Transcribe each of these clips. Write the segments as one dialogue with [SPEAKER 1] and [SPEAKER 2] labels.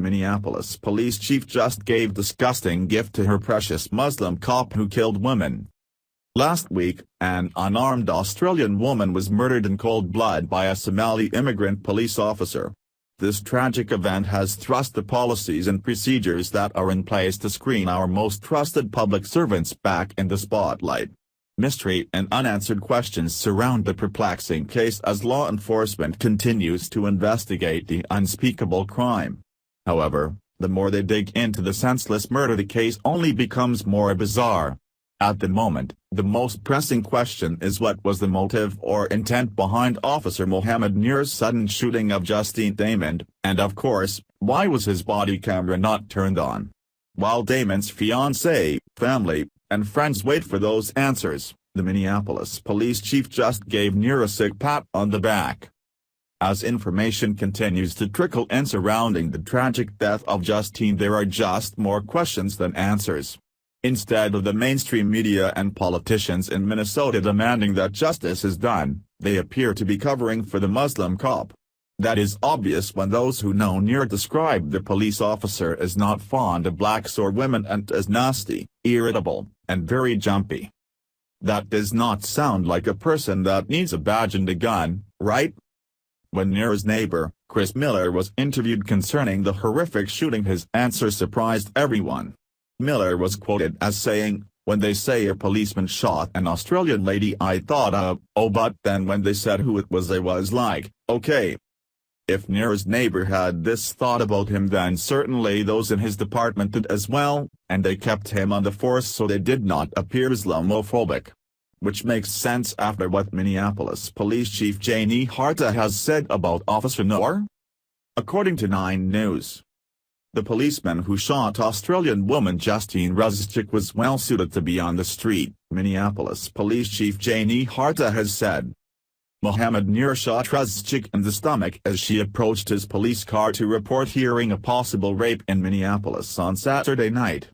[SPEAKER 1] Minneapolis police chief just gave disgusting gift to her precious Muslim cop who killed women. Last week, an unarmed Australian woman was murdered in cold blood by a Somali immigrant police officer. This tragic event has thrust the policies and procedures that are in place to screen our most trusted public servants back in the spotlight. Mystery and unanswered questions surround the perplexing case as law enforcement continues to investigate the unspeakable crime. However, the more they dig into the senseless murder, the case only becomes more bizarre. At the moment, the most pressing question is what was the motive or intent behind Officer Mohammed Nur's sudden shooting of Justine Damond, and of course, why was his body camera not turned on? While Damond's fiancée, family, and friends wait for those answers, the Minneapolis police chief just gave Nur a sick pat on the back. As information continues to trickle in surrounding the tragic death of Justine, there are just more questions than answers. Instead of the mainstream media and politicians in Minnesota demanding that justice is done, they appear to be covering for the Muslim cop. That is obvious when those who know Nur describe the police officer as not fond of blacks or women and as nasty, irritable, and very jumpy. That does not sound like a person that needs a badge and a gun, right? When Nur's neighbor, Chris Miller, was interviewed concerning the horrific shooting, his answer surprised everyone. Miller was quoted as saying, "When they say a policeman shot an Australian lady, I thought oh, but then when they said who it was, I was like, okay." If Nur's neighbor had this thought about him, then certainly those in his department did as well, and they kept him on the force so they did not appear Islamophobic. Which makes sense after what Minneapolis Police Chief Janie Harta has said about Officer Nur. According to 9 News, the policeman who shot Australian woman Justine Ruzicek was well suited to be on the street, Minneapolis Police Chief Janie Harta has said. Mohammed Nur shot Ruzicek in the stomach as she approached his police car to report hearing a possible rape in Minneapolis on Saturday night.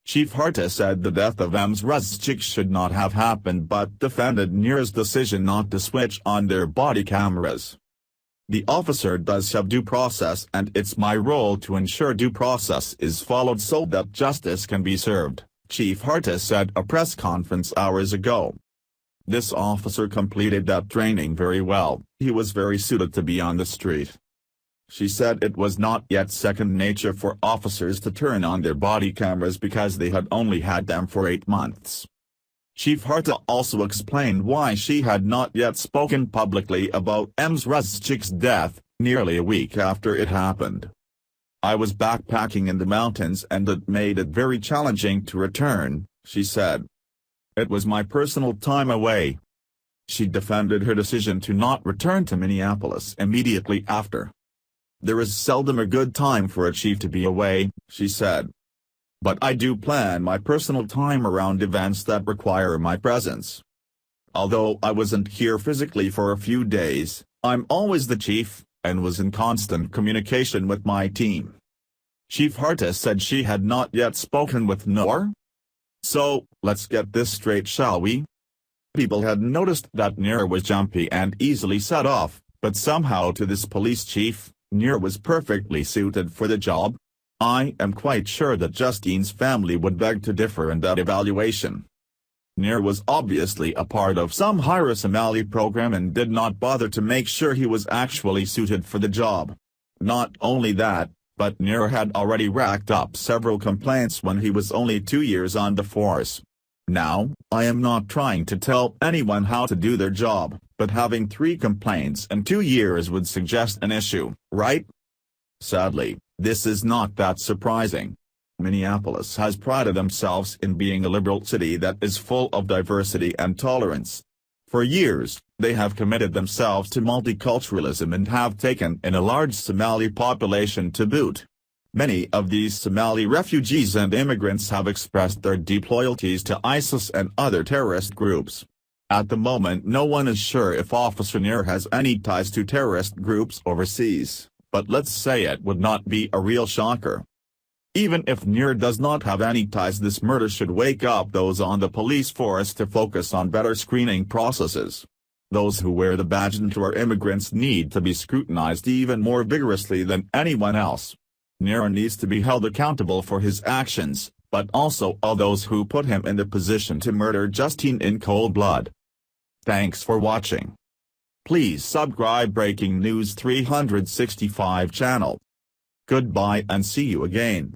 [SPEAKER 1] Chief Harta said the death of Ms. Ruzicek should not have happened but defended Nur's decision not to switch on their body cameras. "The officer does have due process, and it's my role to ensure due process is followed so that justice can be served," Chief Harta said at a press conference hours ago. "This officer completed that training very well, he was very suited to be on the street." She said it was not yet second nature for officers to turn on their body cameras because they had only had them for 8 months. Chief Harta also explained why she had not yet spoken publicly about Ms. Ruzicek's death, nearly a week after it happened. "I was backpacking in the mountains and it made it very challenging to return," she said. "It was my personal time away." She defended her decision to not return to Minneapolis immediately after. "There is seldom a good time for a chief to be away," she said. "But I do plan my personal time around events that require my presence. Although I wasn't here physically for a few days, I'm always the chief, and was in constant communication with my team." Chief Harta said she had not yet spoken with Nur. "So, let's get this straight, shall we? People had noticed that Nur was jumpy and easily set off, but somehow to this police chief, Nur was perfectly suited for the job. I am quite sure that Justine's family would beg to differ in that evaluation. Nur was obviously a part of some higher Somali program and did not bother to make sure he was actually suited for the job. Not only that, but Nur had already racked up several complaints when he was only 2 years on the force. Now, I am not trying to tell anyone how to do their job, but having 3 complaints in 2 years would suggest an issue, right?" Sadly, this is not that surprising. Minneapolis has prided themselves in being a liberal city that is full of diversity and tolerance. For years, they have committed themselves to multiculturalism and have taken in a large Somali population to boot. Many of these Somali refugees and immigrants have expressed their deep loyalties to ISIS and other terrorist groups. At the moment, no one is sure if Officer Nur has any ties to terrorist groups overseas, but let's say it would not be a real shocker. Even if Nur does not have any ties, this murder should wake up those on the police force to focus on better screening processes. Those who wear the badge and who are immigrants need to be scrutinized even more vigorously than anyone else. Nero needs to be held accountable for his actions, but also all those who put him in the position to murder Justine in cold blood. Thanks for watching. Please subscribe Breaking News 365 channel. Goodbye and see you again.